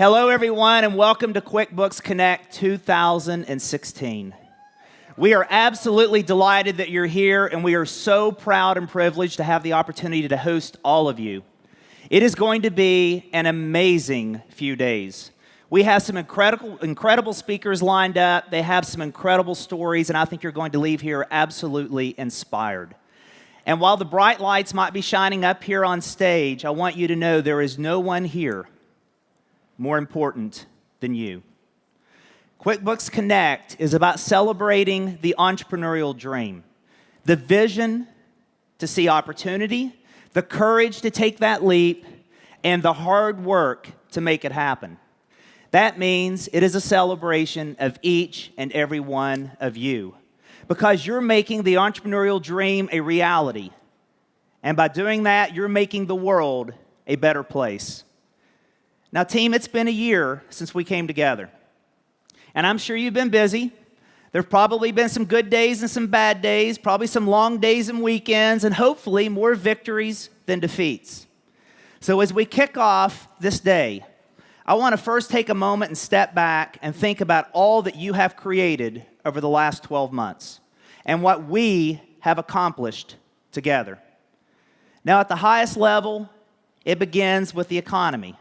Hello, everyone, and welcome to QuickBooks Connect 2016. We are absolutely delighted that you're here, and we are so proud and privileged to have the opportunity to host all of you. It is going to be an amazing few days. We have some incredible speakers lined up. They have some incredible stories, and I think you're going to leave here absolutely inspired. And while the bright lights might be shining up here on stage, I want you to know there is no one here more important than you. QuickBooks Connect is about celebrating the entrepreneurial dream, the vision to see opportunity, the courage to take that leap, and the hard work to make it happen. That means it is a celebration of each and every one of you, because you're making the entrepreneurial dream a reality. And by doing that, you're making the world a better place. Now, team, it's been a year since we came together. And I'm sure you've been busy. There have probably been some good days and some bad days, probably some long days and weekends, and hopefully more victories than defeats. So as we kick off this day, I want to first take a moment and step back and think about all that you have created over the last 12 months and what we have accomplished together. Now, at the highest level, it begins with the economy,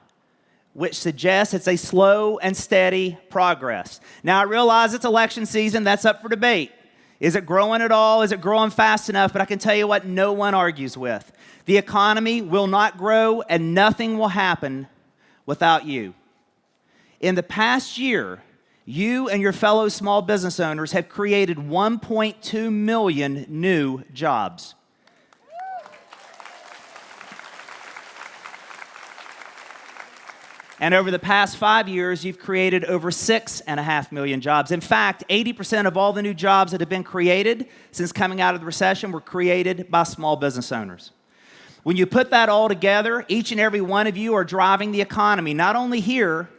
which suggests it's a slow and steady progress. Now, I realize it's election season. That's up for debate. Is it growing at all? Is it growing fast enough? But I can tell you what no one argues with. The economy will not grow, and nothing will happen without you. In the past year, you and your fellow small business owners have created 1.2 million new jobs. And over the past 5 years, you've created over 6.5 million jobs. In fact, 80% of all the new jobs that have been created since coming out of the recession were created by small business owners. When you put that all together, each and every one of you are driving the economy, not only here,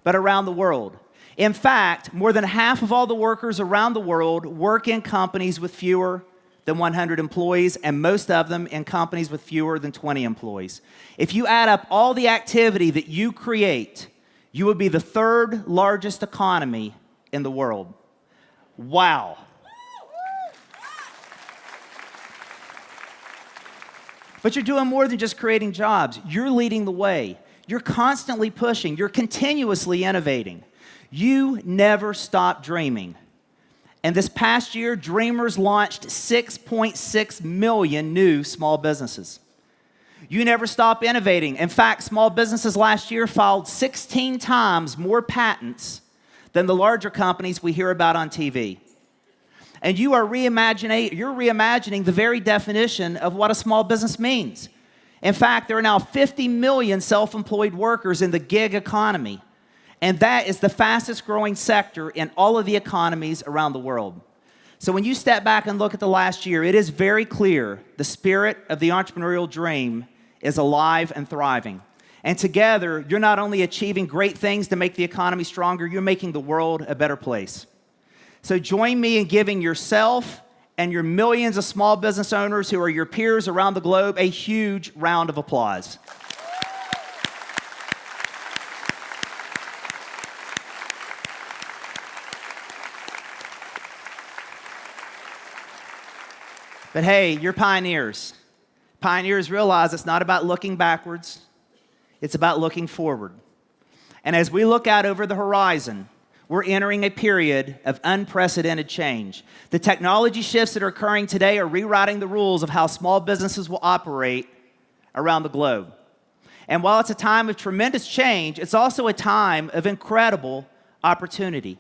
but around the world. In fact, more than half of all the workers around the world work in companies with fewer than 100 employees, and most of them in companies with fewer than 20 employees. If you add up all the activity that you create, you would be the third largest economy in the world. Wow. But you're doing more than just creating jobs. You're leading the way. You're constantly pushing. You're continuously innovating. You never stop dreaming. And this past year, Dreamers launched 6.6 million new small businesses. You never stop innovating. In fact, small businesses last year filed 16 times more patents than the larger companies we hear about on TV. And you're reimagining the very definition of what a small business means. In fact, there are now 50 million self-employed workers in the gig economy. And that is the fastest growing sector in all of the economies around the world. So when you step back and look at the last year, it is very clear the spirit of the entrepreneurial dream is alive and thriving. And together, you're not only achieving great things to make the economy stronger, you're making the world a better place. So join me in giving yourself and your millions of small business owners who are your peers around the globe a huge round of applause. But hey, you're pioneers. Pioneers realize it's not about looking backwards, it's about looking forward. And as we look out over the horizon, we're entering a period of unprecedented change. The technology shifts that are occurring today are rewriting the rules of how small businesses will operate around the globe. And while it's a time of tremendous change, it's also a time of incredible opportunity.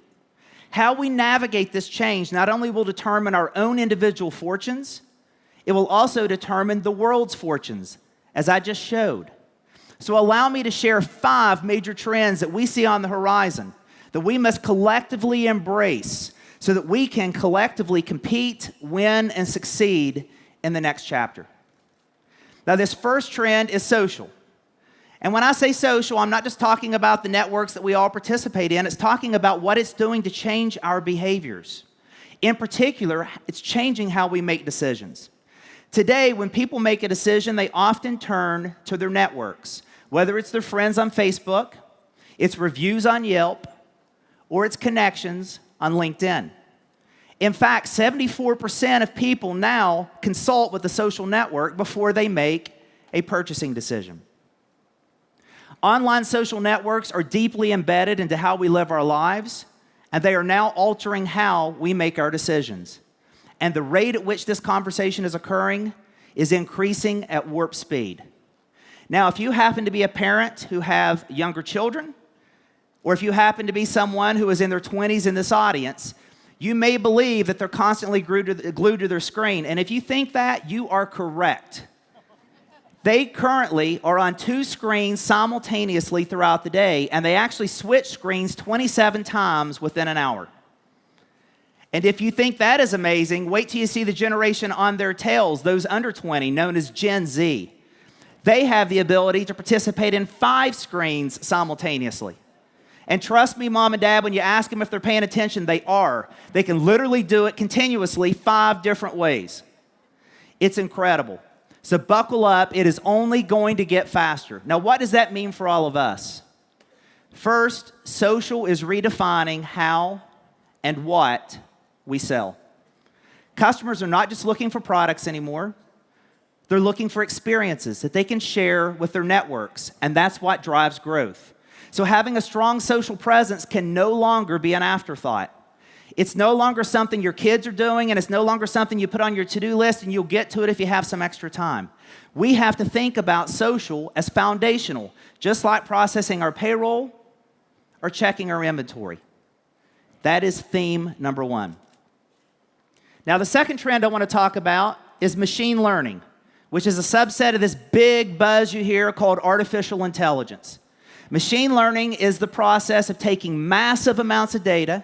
How we navigate this change not only will determine our own individual fortunes, it will also determine the world's fortunes, as I just showed. So allow me to share 5 major trends that we see on the horizon that we must collectively embrace so that we can collectively compete, win, and succeed in the next chapter. Now, this first trend is social. And when I say social, I'm not just talking about the networks that we all participate in. It's talking about what it's doing to change our behaviors. In particular, it's changing how we make decisions. Today, when people make a decision, they often turn to their networks, whether it's their friends on Facebook, It's reviews on Yelp, or it's connections on LinkedIn. In fact, 74% of people now consult with the social network before they make a purchasing decision. Online social networks are deeply embedded into how we live our lives, and they are now altering how we make our decisions. And the rate at which this conversation is occurring is increasing at warp speed. Now, if you happen to be a parent who have younger children, or if you happen to be someone who is in their 20s in this audience, you may believe that they're constantly glued to their screen. And if you think that, you are correct. They currently are on 2 screens simultaneously throughout the day, and they actually switch screens 27 times within an hour. And if you think that is amazing, wait till you see the generation on their tails, those under 20, known as Gen Z. They have the ability to participate in 5 screens simultaneously. And trust me, Mom and Dad, when you ask them if they're paying attention, they are. They can literally do it continuously 5 different ways. It's incredible. So buckle up. It is only going to get faster. Now, what does that mean for all of us? First, social is redefining how and what we sell. Customers are not just looking for products anymore. They're looking for experiences that they can share with their networks, and that's what drives growth. So having a strong social presence can no longer be an afterthought. It's no longer something your kids are doing, and it's no longer something you put on your to-do list and you'll get to it if you have some extra time. We have to think about social as foundational, just like processing our payroll or checking our inventory. That is theme number 1. Now, the second trend I want to talk about is machine learning, which is a subset of this big buzz you hear called artificial intelligence. Machine learning is the process of taking massive amounts of data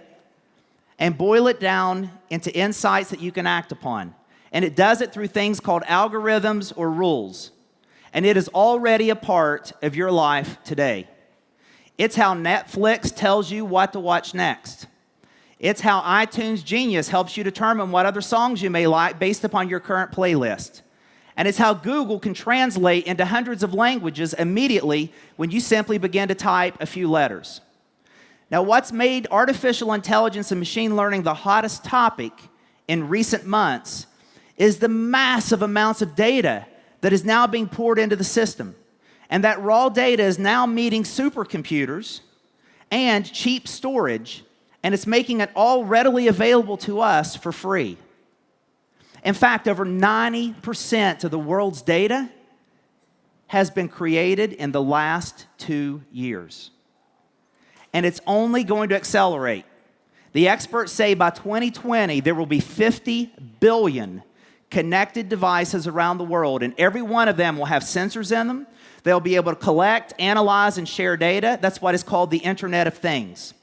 and boil it down into insights that you can act upon. And it does it through things called algorithms or rules. And it is already a part of your life today. It's how Netflix tells you what to watch next. It's how iTunes Genius helps you determine what other songs you may like based upon your current playlist. And it's how Google can translate into hundreds of languages immediately when you simply begin to type a few letters. Now, what's made artificial intelligence and machine learning the hottest topic in recent months is the massive amounts of data that is now being poured into the system. And that raw data is now meeting supercomputers and cheap storage, and it's making it all readily available to us for free. In fact, over 90% of the world's data has been created in the last 2 years. And it's only going to accelerate. The experts say by 2020, there will be 50 billion connected devices around the world, and every one of them will have sensors in them. They'll be able to collect, analyze, and share data. That's what is called the Internet of Things.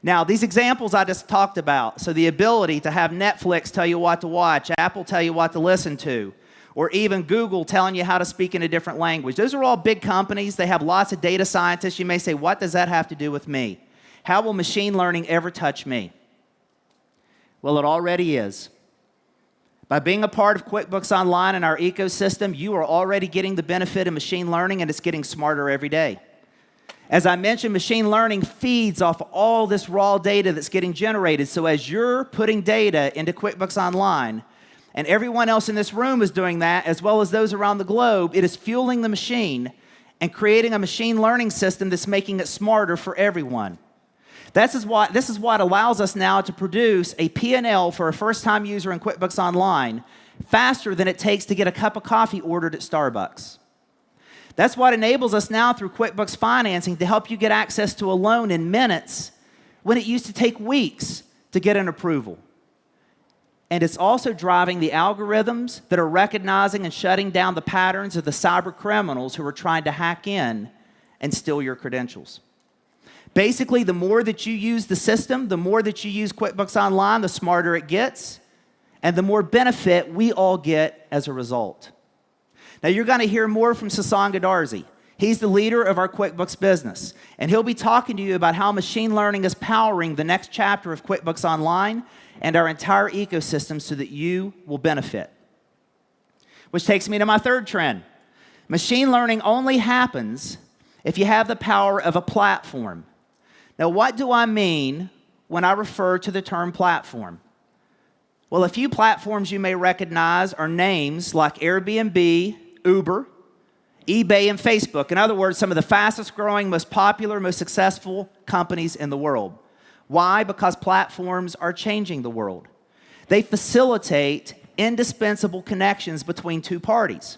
Now, these examples I just talked about, so the ability to have Netflix tell you what to watch, Apple tell you what to listen to, or even Google telling you how to speak in a different language. Those are all big companies. They have lots of data scientists. You may say, what does that have to do with me? How will machine learning ever touch me? Well, it already is. By being a part of QuickBooks Online and our ecosystem, you are already getting the benefit of machine learning, and it's getting smarter every day. As I mentioned, machine learning feeds off all this raw data that's getting generated. So as you're putting data into QuickBooks Online, and everyone else in this room is doing that, as well as those around the globe, it is fueling the machine and creating a machine learning system that's making it smarter for everyone. This is what allows us now to produce a P&L for a first-time user in QuickBooks Online faster than it takes to get a cup of coffee ordered at Starbucks. That's what enables us now through QuickBooks Financing to help you get access to a loan in minutes when it used to take weeks to get an approval. And it's also driving the algorithms that are recognizing and shutting down the patterns of the cyber criminals who are trying to hack in and steal your credentials. Basically, the more that you use the system, the more that you use QuickBooks Online, the smarter it gets, and the more benefit we all get as a result. Now, you're going to hear more from Sasan Gadarzi. He's the leader of our QuickBooks business, and he'll be talking to you about how machine learning is powering the next chapter of QuickBooks Online and our entire ecosystem so that you will benefit. Which takes me to my third trend. Machine learning only happens if you have the power of a platform. Now, what do I mean when I refer to the term platform? Well, a few platforms you may recognize are names like Airbnb, Uber, eBay, and Facebook. In other words, some of the fastest growing, most popular, most successful companies in the world. Why? Because platforms are changing the world. They facilitate indispensable connections between two parties.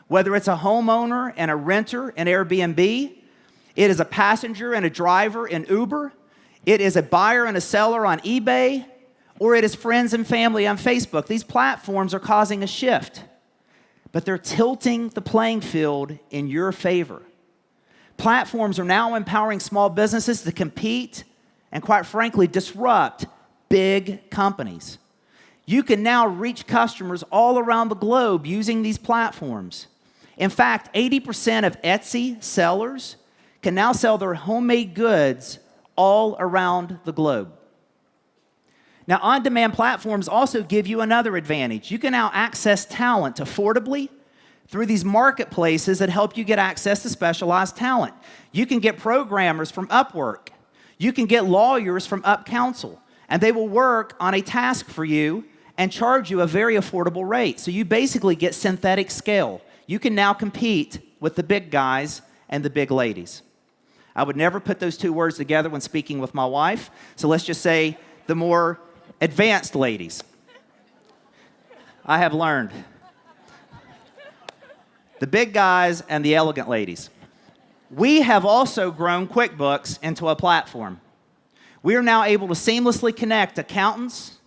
Whether it's a homeowner and a renter in Airbnb, it is a passenger and a driver in Uber, it is a buyer and a seller on eBay, or it is friends and family on Facebook. These platforms are causing a shift, but they're tilting the playing field in your favor. Platforms are now empowering small businesses to compete and, quite frankly, disrupt big companies. You can now reach customers all around the globe using these platforms. In fact, 80% of Etsy sellers can now sell their homemade goods all around the globe. Now, on-demand platforms also give you another advantage. You can now access talent affordably through these marketplaces that help you get access to specialized talent. You can get programmers from Upwork. You can get lawyers from UpCounsel, and they will work on a task for you and charge you a very affordable rate. So you basically get synthetic scale. You can now compete with the big guys and the big ladies. I would never put those two words together when speaking with my wife, so let's just say the more advanced ladies. I have learned. The big guys and the elegant ladies. We have also grown QuickBooks into a platform. We are now able to seamlessly connect accountants,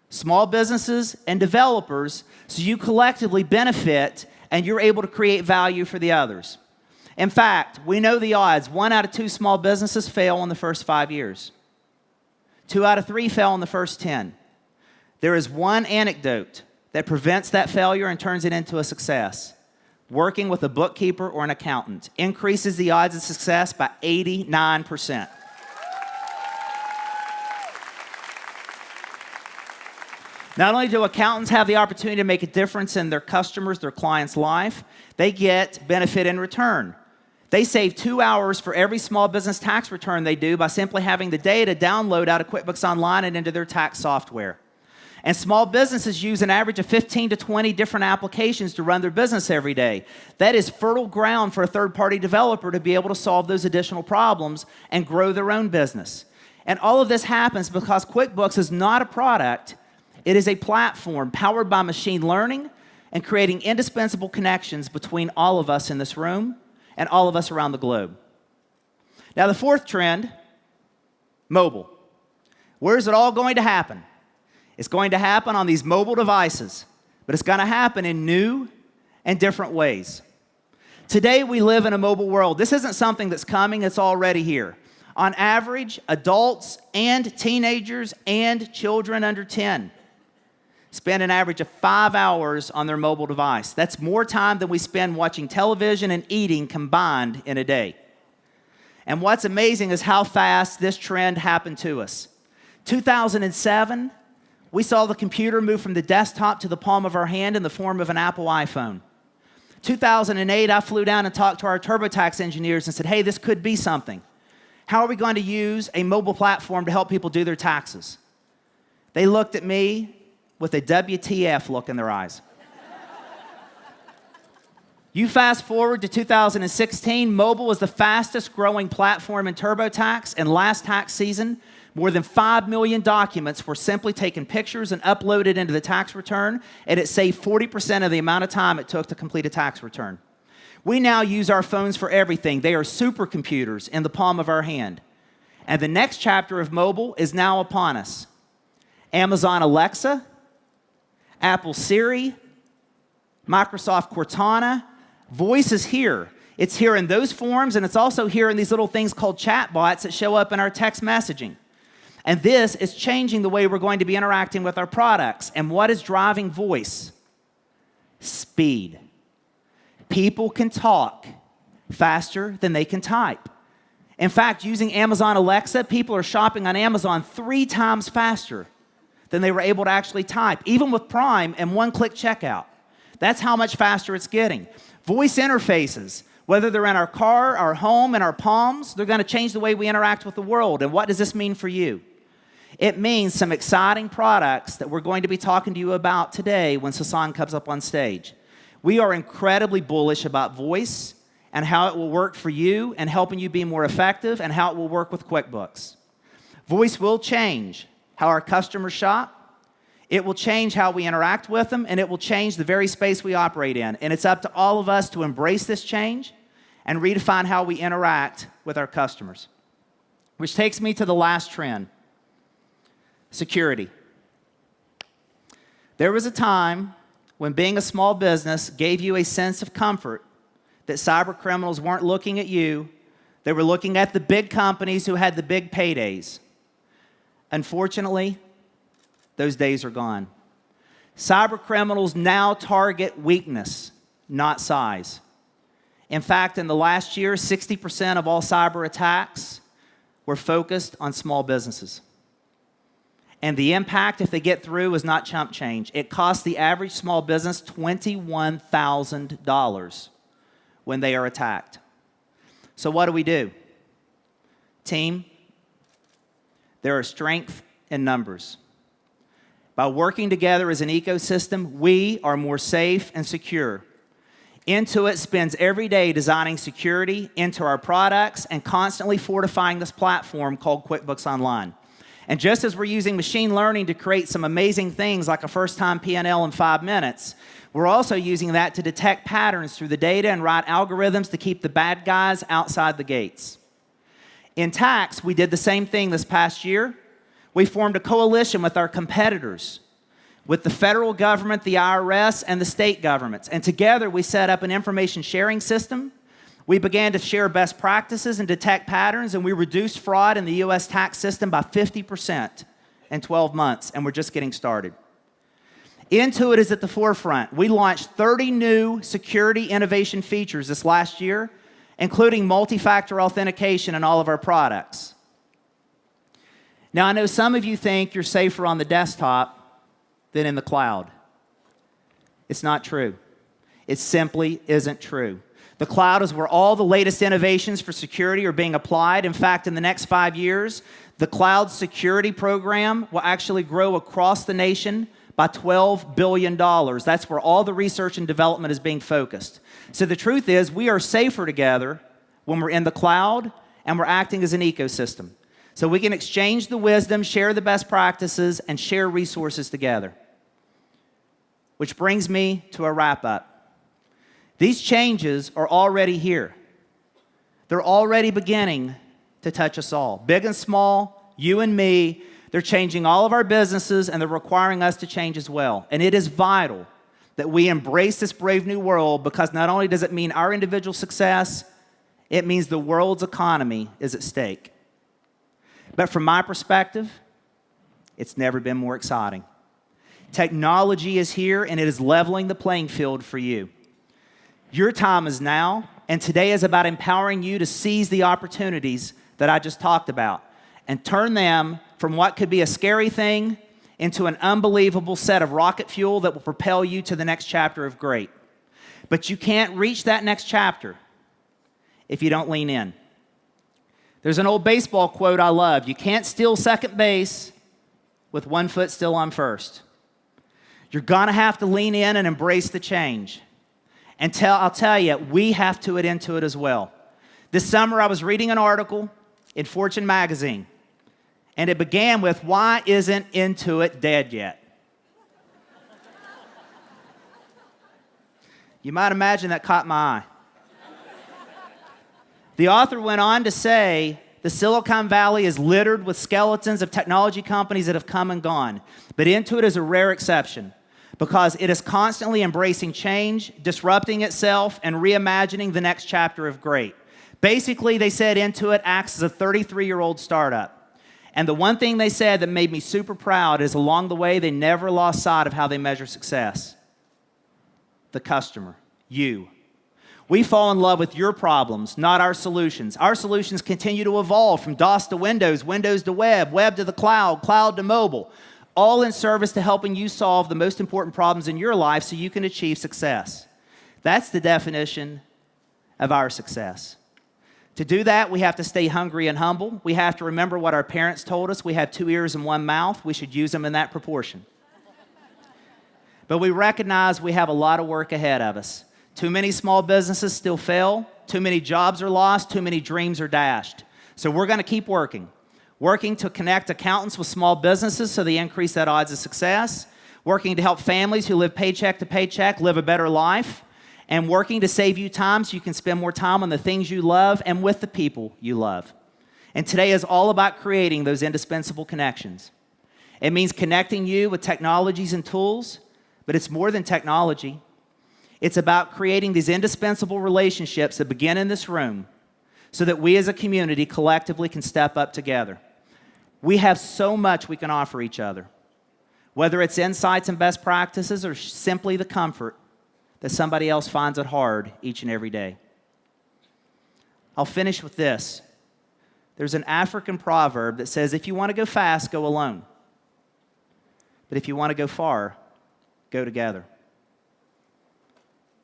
small businesses, and developers so you collectively benefit and you're able to create value for the others. In fact, we know the odds. 1 out of 2 small businesses fail in the first 5 years. 2 out of 3 fail in the first 10. There is one anecdote that prevents that failure and turns it into a success. Working with a bookkeeper or an accountant increases the odds of success by 89%. Not only do accountants have the opportunity to make a difference in their customers, their clients' life, they get benefit in return. They save 2 hours for every small business tax return they do by simply having the data download out of QuickBooks Online and into their tax software. And small businesses use an average of 15 to 20 different applications to run their business every day. That is fertile ground for a third-party developer to be able to solve those additional problems and grow their own business. And all of this happens because QuickBooks is not a product. It is a platform powered by machine learning and creating indispensable connections between all of us in this room and all of us around the globe. Now, the fourth trend, mobile. Where is it all going to happen? It's going to happen on these mobile devices, but it's going to happen in new and different ways. Today, we live in a mobile world. This isn't something that's coming, it's already here. On average, adults and teenagers and children under 10 spend an average of 5 hours on their mobile device. That's more time than we spend watching television and eating combined in a day. And what's amazing is how fast this trend happened to us. 2007, we saw the computer move from the desktop to the palm of our hand in the form of an Apple iPhone. 2008, I flew down and talked to our TurboTax engineers and said, hey, this could be something. How are we going to use a mobile platform to help people do their taxes? They looked at me with a WTF look in their eyes. You fast forward to 2016, mobile was the fastest growing platform in TurboTax, and last tax season, more than 5 million documents were simply taken pictures and uploaded into the tax return, and it saved 40% of the amount of time it took to complete a tax return. We now use our phones for everything. They are supercomputers in the palm of our hand. And the next chapter of mobile is now upon us. Amazon Alexa, Apple Siri, Microsoft Cortana, voice is here. It's here in those forms, and it's also here in these little things called chatbots that show up in our text messaging. And this is changing the way we're going to be interacting with our products. And what is driving voice? Speed. People can talk faster than they can type. In fact, using Amazon Alexa, people are shopping on Amazon 3 times faster than they were able to actually type, even with Prime and one-click checkout. That's how much faster it's getting. Voice interfaces Whether they're in our car, our home, in our palms, they're going to change the way we interact with the world. And what does this mean for you? It means some exciting products that we're going to be talking to you about today when Sasan comes up on stage. We are incredibly bullish about voice and how it will work for you and helping you be more effective and how it will work with QuickBooks. Voice will change how our customers shop. It will change how we interact with them, and it will change the very space we operate in. And it's up to all of us to embrace this change and redefine how we interact with our customers. Which takes me to the last trend, security. There was a time when being a small business gave you a sense of comfort that cyber criminals weren't looking at you, they were looking at the big companies who had the big paydays. Unfortunately, those days are gone. Cyber criminals now target weakness, not size. In fact, in the last year, 60% of all cyber attacks were focused on small businesses. And the impact, if they get through, is not chump change. It costs the average small business $21,000 when they are attacked. So what do? Team, there are strength in numbers. By working together as an ecosystem, we are more safe and secure. Intuit spends every day designing security into our products and constantly fortifying this platform called QuickBooks Online. And just as we're using machine learning to create some amazing things like a first-time P&L in 5 minutes, we're also using that to detect patterns through the data and write algorithms to keep the bad guys outside the gates. In tax, we did the same thing this past year. We formed a coalition with our competitors, with the federal government, the IRS, and the state governments. And together, we set up an information sharing system. We began to share best practices and detect patterns, and we reduced fraud in the U.S. tax system by 50% in 12 months, and we're just getting started. Intuit is at the forefront. We launched 30 new security innovation features this last year, including multi-factor authentication in all of our products. Now, I know some of you think you're safer on the desktop than in the cloud. It's not true. It simply isn't true. The cloud is where all the latest innovations for security are being applied. In fact, in the next 5 years, the cloud security program will actually grow across the nation by $12 billion. That's where all the research and development is being focused. So the truth is, we are safer together when we're in the cloud and we're acting as an ecosystem. So we can exchange the wisdom, share the best practices, and share resources together. Which brings me to a wrap-up. These changes are already here. They're already beginning to touch us all. Big and small, you and me, they're changing all of our businesses, and they're requiring us to change as well. And it is vital that we embrace this brave new world, because not only does it mean our individual success, it means the world's economy is at stake. But from my perspective, it's never been more exciting. Technology is here, and it is leveling the playing field for you. Your time is now, and today is about empowering you to seize the opportunities that I just talked about and turn them from what could be a scary thing into an unbelievable set of rocket fuel that will propel you to the next chapter of great. But you can't reach that next chapter if you don't lean in. There's an old baseball quote I love. You can't steal second base with 1 foot still on first. You're going to have to lean in and embrace the change. And I'll tell you, we have to get into it as well. This summer, I was reading an article in Fortune magazine, and it began with, "Why isn't Intuit dead yet?" You might imagine that caught my eye. The author went on to say, the Silicon Valley is littered with skeletons of technology companies that have come and gone, but Intuit is a rare exception, because it is constantly embracing change, disrupting itself, and reimagining the next chapter of great. Basically, they said Intuit acts as a 33-year-old startup. And the one thing they said that made me super proud is along the way, they never lost sight of how they measure success. The customer, you. We fall in love with your problems, not our solutions. Our solutions continue to evolve from DOS to Windows, Windows to web, web to the cloud, cloud to mobile, all in service to helping you solve the most important problems in your life so you can achieve success. That's the definition of our success. To do that, we have to stay hungry and humble. We have to remember what our parents told us. We have 2 ears and 1 mouth. We should use them in that proportion. But we recognize we have a lot of work ahead of us. Too many small businesses still fail. Too many jobs are lost. Too many dreams are dashed. So we're going to keep working to connect accountants with small businesses so they increase that odds of success, working to help families who live paycheck to paycheck live a better life, and working to save you time so you can spend more time on the things you love and with the people you love. And today is all about creating those indispensable connections. It means connecting you with technologies and tools, but it's more than technology. It's about creating these indispensable relationships that begin in this room so that we as a community collectively can step up together. We have so much we can offer each other, whether it's insights and best practices or simply the comfort that somebody else finds it hard each and every day. I'll finish with this. There's an African proverb that says, if you want to go fast, go alone. But if you want to go far, go together.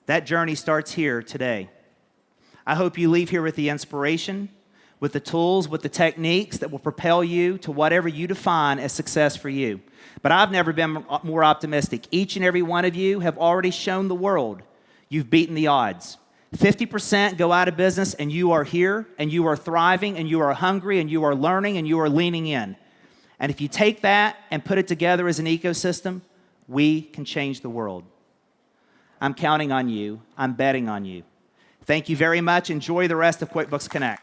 That journey starts here today. I hope you leave here with the inspiration, with the tools, with the techniques that will propel you to whatever you define as success for you. But I've never been more optimistic. Each and every one of you have already shown the world you've beaten the odds. 50% go out of business, and you are here, and you are thriving, and you are hungry, and you are learning, and you are leaning in. And if you take that and put it together as an ecosystem, we can change the world. I'm counting on you. I'm betting on you. Thank you very much. Enjoy the rest of QuickBooks Connect.